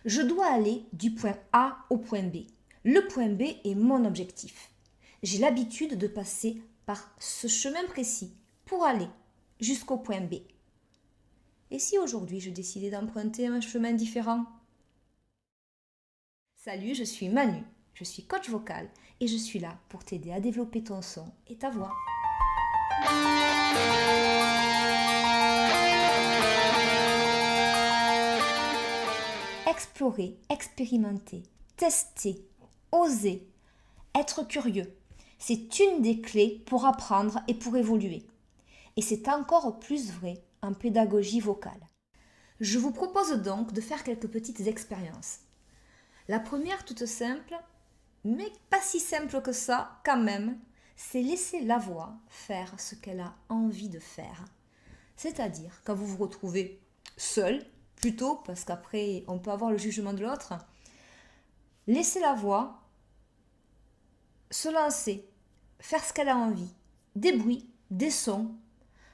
Je dois aller du point A au point B. Le point B est mon objectif. J'ai l'habitude de passer par ce chemin précis pour aller jusqu'au point B. Et si aujourd'hui je décidais d'emprunter un chemin différent? Salut, je suis Manu, je suis coach vocal et je suis là pour t'aider à développer ton son et ta voix. Explorer, expérimenter, tester, oser, être curieux, c'est une des clés pour apprendre et pour évoluer. Et c'est encore plus vrai en pédagogie vocale. Je vous propose donc de faire quelques petites expériences. La première, toute simple, mais pas si simple que ça quand même, c'est laisser la voix faire ce qu'elle a envie de faire. C'est-à-dire quand vous vous retrouvez seul, plutôt parce qu'après on peut avoir le jugement de l'autre, laissez la voix se lancer, faire ce qu'elle a envie, des bruits, des sons,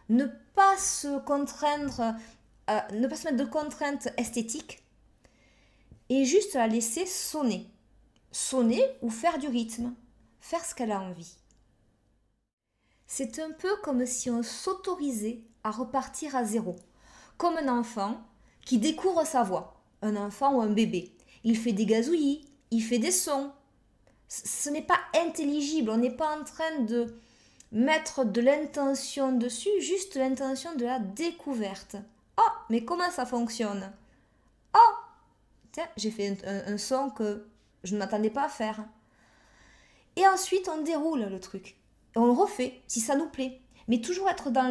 ne pas se contraindre, ne pas se mettre de contraintes esthétiques et juste la laisser sonner. Sonner ou faire du rythme, faire ce qu'elle a envie. C'est un peu comme si on s'autorisait à repartir à zéro, comme un enfant qui découvre sa voix, un enfant ou un bébé. Il fait des gazouillis, il fait des sons. Ce n'est pas intelligible, on n'est pas en train de mettre de l'intention dessus, juste l'intention de la découverte. Oh, mais comment ça fonctionne? Oh, tiens, j'ai fait un son que je ne m'attendais pas à faire. Et ensuite, on déroule le truc. Et on le refait, si ça nous plaît. Mais toujours être dans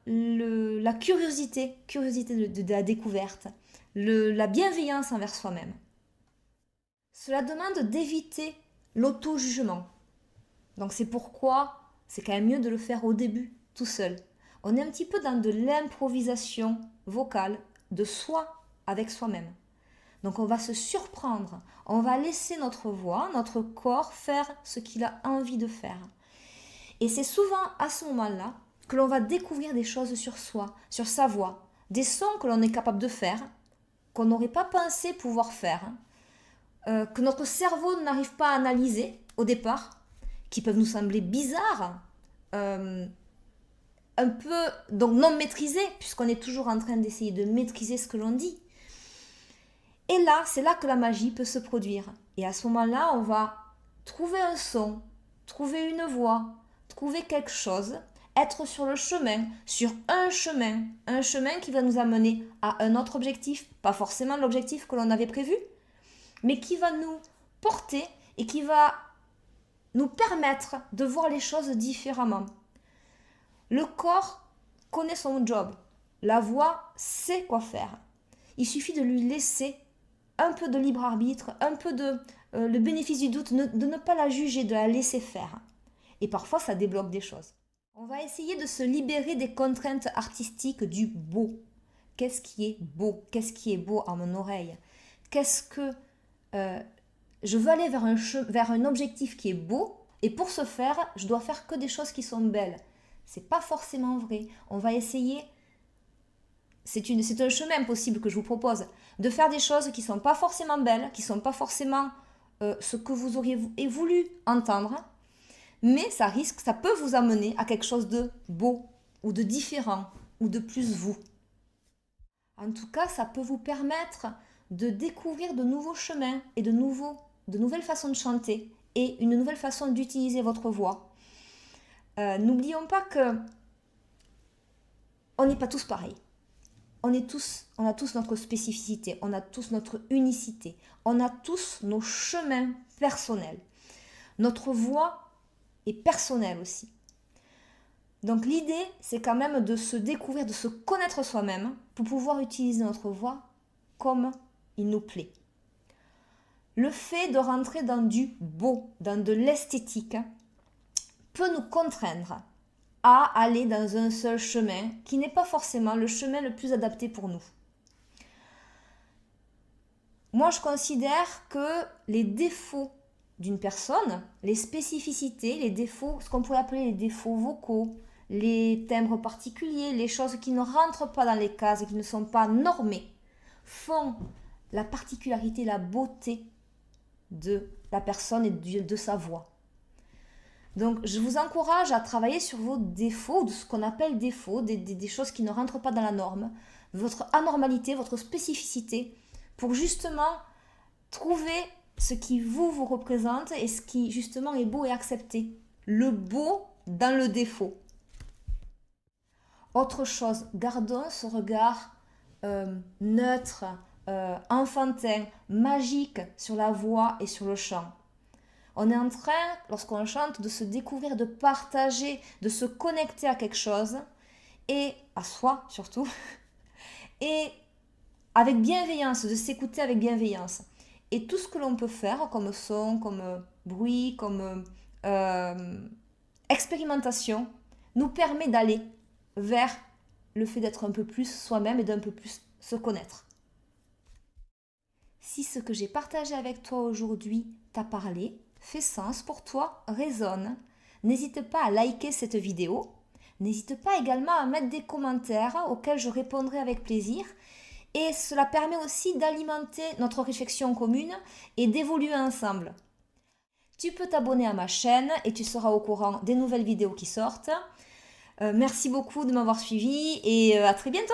la curiosité de la découverte, la bienveillance envers soi-même. Cela demande d'éviter l'auto-jugement. Donc c'est pourquoi c'est quand même mieux de le faire au début, tout seul. On est un petit peu dans de l'improvisation vocale de soi avec soi-même. Donc on va se surprendre, on va laisser notre voix, notre corps faire ce qu'il a envie de faire. Et c'est souvent à ce moment-là que l'on va découvrir des choses sur soi, sur sa voix, des sons que l'on est capable de faire, qu'on n'aurait pas pensé pouvoir faire, que notre cerveau n'arrive pas à analyser au départ, qui peuvent nous sembler bizarres, un peu donc non maîtrisés, puisqu'on est toujours en train d'essayer de maîtriser ce que l'on dit. Et là, c'est là que la magie peut se produire. Et à ce moment-là, on va trouver un son, trouver une voix, trouver quelque chose, être sur le chemin, sur un chemin qui va nous amener à un autre objectif, pas forcément l'objectif que l'on avait prévu, mais qui va nous porter et qui va nous permettre de voir les choses différemment. Le corps connaît son job, la voix sait quoi faire. Il suffit de lui laisser un peu de libre arbitre, un peu de le bénéfice du doute, de ne pas la juger, de la laisser faire. Et parfois, ça débloque des choses. On va essayer de se libérer des contraintes artistiques du beau. Qu'est-ce qui est beau? Qu'est-ce qui est beau à mon oreille? Qu'est-ce que je veux aller vers un objectif qui est beau, et pour ce faire, je dois faire que des choses qui sont belles. C'est pas forcément vrai. On va essayer, c'est un chemin possible que je vous propose, de faire des choses qui sont pas forcément belles, qui sont pas forcément ce que vous auriez voulu entendre, mais ça peut vous amener à quelque chose de beau, ou de différent, ou de plus vous. En tout cas, ça peut vous permettre de découvrir de nouveaux chemins et de nouvelles façons de chanter et une nouvelle façon d'utiliser votre voix. N'oublions pas que on n'est pas tous pareils. On a tous notre spécificité, on a tous notre unicité, on a tous nos chemins personnels. Notre voix est personnelle aussi. Donc l'idée, c'est quand même de se découvrir, de se connaître soi-même pour pouvoir utiliser notre voix comme il nous plaît. Le fait de rentrer dans du beau, dans de l'esthétique, peut nous contraindre à aller dans un seul chemin qui n'est pas forcément le chemin le plus adapté pour nous. Moi, je considère que les défauts d'une personne, les spécificités, les défauts, ce qu'on pourrait appeler les défauts vocaux, les timbres particuliers, les choses qui ne rentrent pas dans les cases et qui ne sont pas normées, font la particularité, la beauté de la personne et de sa voix. Donc, je vous encourage à travailler sur vos défauts, de ce qu'on appelle défauts, des choses qui ne rentrent pas dans la norme, votre anormalité, votre spécificité, pour justement trouver ce qui vous représente et ce qui justement est beau et accepté. Le beau dans le défaut. Autre chose, gardons ce regard neutre, enfantin, magique sur la voix et sur le chant. On est en train, lorsqu'on chante, de se découvrir, de partager, de se connecter à quelque chose, et à soi surtout, et avec bienveillance, de s'écouter avec bienveillance. Et tout ce que l'on peut faire comme son, comme bruit, comme expérimentation, nous permet d'aller vers le fait d'être un peu plus soi-même et d'un peu plus se connaître. Si ce que j'ai partagé avec toi aujourd'hui t'a parlé, fait sens pour toi, résonne, n'hésite pas à liker cette vidéo. N'hésite pas également à mettre des commentaires auxquels je répondrai avec plaisir. Et cela permet aussi d'alimenter notre réflexion commune et d'évoluer ensemble. Tu peux t'abonner à ma chaîne et tu seras au courant des nouvelles vidéos qui sortent. Merci beaucoup de m'avoir suivi et à très bientôt.